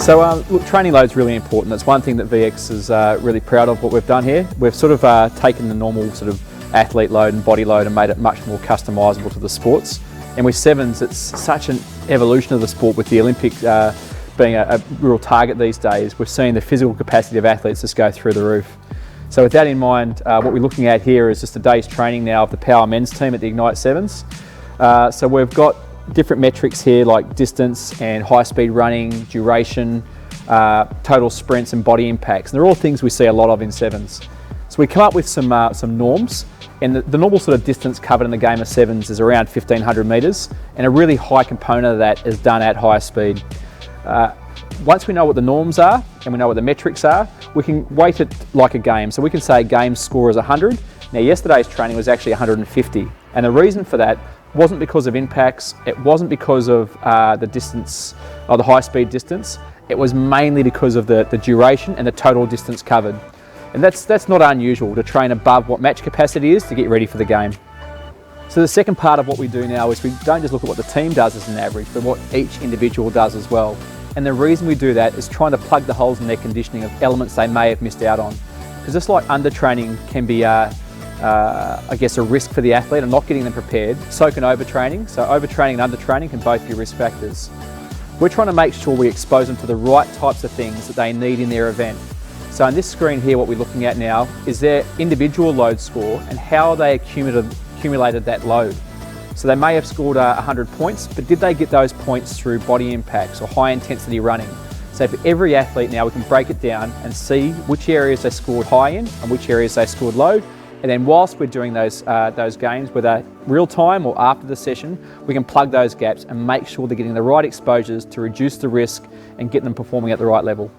So look, training load is really important. That's one thing that VX is really proud of what we've done here. We've sort of taken the normal sort of athlete load and body load and made it much more customisable to the sports. And with sevens, it's such an evolution of the sport, with the Olympics being a real target these days. We're seeing the physical capacity of athletes just go through the roof. So with that in mind, what we're looking at here is just a day's training now of the power men's team at the Ignite7s. So we've got different metrics here like distance and high speed running, duration, total sprints and body impacts. And they're all things we see a lot of in sevens. So we come up with some norms, and the normal sort of distance covered in the game of sevens is around 1,500 metres, and a really high component of that is done at high speed. Once we know what the norms are and we know what the metrics are, we can weight it like a game. So we can say a game score is 100. Now yesterday's training was actually 150, and the reason for that wasn't because of impacts, it wasn't because of the distance or the high speed distance, it was mainly because of the duration and the total distance covered. And that's not unusual to train above what match capacity is to get ready for the game. So the second part of what we do now is we don't just look at what the team does as an average, but what each individual does as well. And the reason we do that is trying to plug the holes in their conditioning of elements they may have missed out on. Because just like undertraining can be I guess a risk for the athlete and not getting them prepared, so can overtraining. So overtraining and undertraining can both be risk factors. We're trying to make sure we expose them to the right types of things that they need in their event. So on this screen here, what we're looking at now is their individual load score and how they accumulated that load. So they may have scored 100 points, but did they get those points through body impacts or high intensity running? So for every athlete now, we can break it down and see which areas they scored high in and which areas they scored low. And then whilst we're doing those games, whether real time or after the session, we can plug those gaps and make sure they're getting the right exposures to reduce the risk and get them performing at the right level.